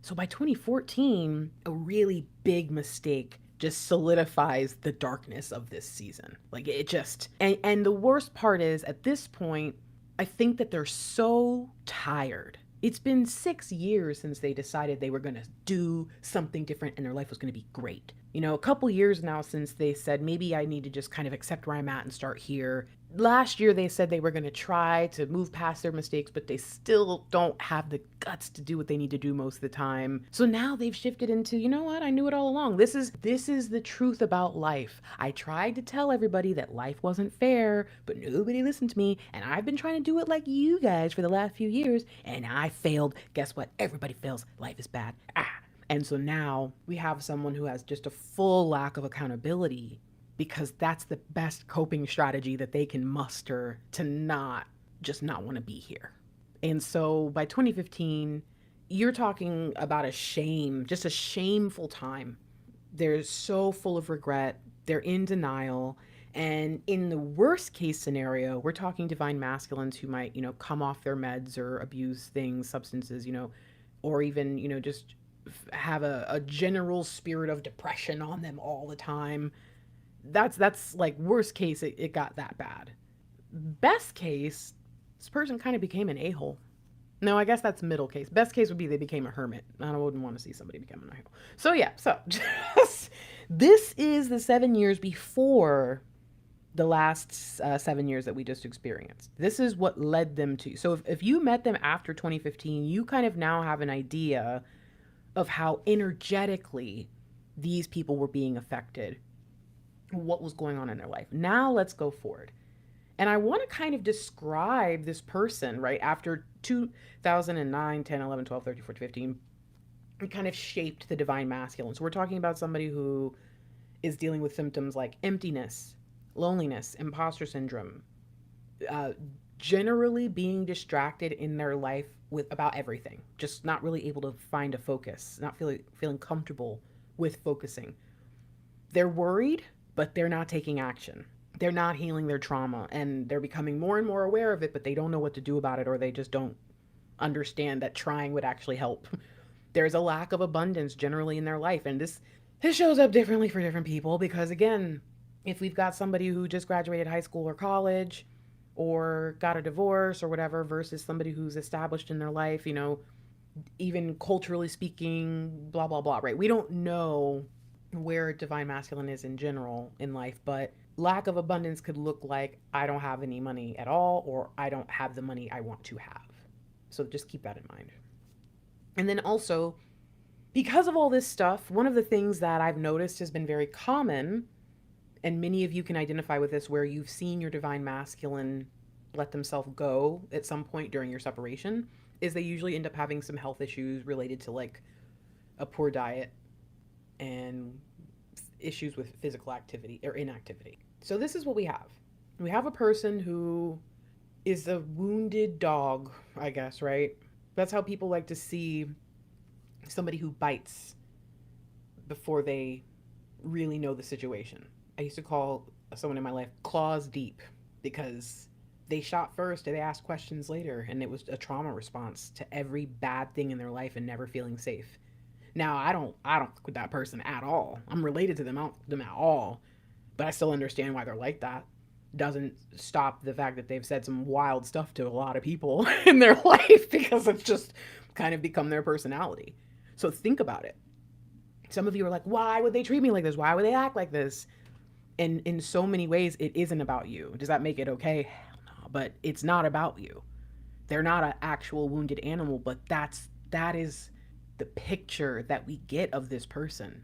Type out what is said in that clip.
So by 2014, a really big mistake just solidifies the darkness of this season. Like it just, and the worst part is at this point, I think that they're so tired. It's been 6 years since they decided they were going to do something different and their life was going to be great. You know, a couple years now since they said, maybe I need to just kind of accept where I'm at and start here. Last year, they said they were going to try to move past their mistakes, but they still don't have the guts to do what they need to do most of the time. So now they've shifted into, you know what? I knew it all along. This is the truth about life. I tried to tell everybody that life wasn't fair, but nobody listened to me, and I've been trying to do it like you guys for the last few years, and I failed. Guess what? Everybody fails. Life is bad. And so now we have someone who has just a full lack of accountability because that's the best coping strategy that they can muster to not want to be here. And so by 2015, you're talking about a shame, just a shameful time. They're so full of regret, they're in denial. And in the worst case scenario, we're talking divine masculines who might, come off their meds or abuse things, substances, or even, just have a general spirit of depression on them all the time. That's like worst case, it got that bad. Best case, this person kind of became an a-hole. No, I guess that's middle case. Best case would be they became a hermit. I wouldn't want to see somebody become an a-hole. So yeah, so just, this is the 7 years before the last 7 years that we just experienced. This is what led them to. So if you met them after 2015, you kind of now have an idea of how energetically these people were being affected, what was going on in their life. Now let's go forward. And I want to kind of describe this person, right? After 2009, 10, 11, 12, 13, 14, 15, it kind of shaped the divine masculine. So we're talking about somebody who is dealing with symptoms like emptiness, loneliness, imposter syndrome, uh, generally being distracted in their life with about everything, just not really able to find a focus, not feeling comfortable with focusing. They're worried, but they're not taking action. They're not healing their trauma, and they're becoming more and more aware of it, but they don't know what to do about it, or they just don't understand that trying would actually help. There's a lack of abundance generally in their life, and this shows up differently for different people because again, if we've got somebody who just graduated high school or college or got a divorce or whatever versus somebody who's established in their life, even culturally speaking, blah blah blah, right? We don't know where divine masculine is in general in life, but lack of abundance could look like I don't have any money at all, or I don't have the money I want to have. So just keep that in mind. And then also, because of all this stuff, one of the things that I've noticed has been very common, and many of you can identify with this, where you've seen your divine masculine let themselves go at some point during your separation, is they usually end up having some health issues related to like a poor diet and issues with physical activity or inactivity. So this is what we have. We have a person who is a wounded dog, I guess, right? That's how people like to see somebody who bites before they really know the situation. I used to call someone in my life claws deep because they shot first and they asked questions later, and it was a trauma response to every bad thing in their life and never feeling safe. Now I don't with that person at all. I'm related to them at all, but I still understand why they're like that. Doesn't stop the fact that they've said some wild stuff to a lot of people in their life because it's just kind of become their personality. So think about it. Some of you are like, why would they treat me like this? Why would they act like this? And in so many ways, it isn't about you. Does that make it okay? Hell no, but it's not about you. They're not an actual wounded animal, but that is the picture that we get of this person.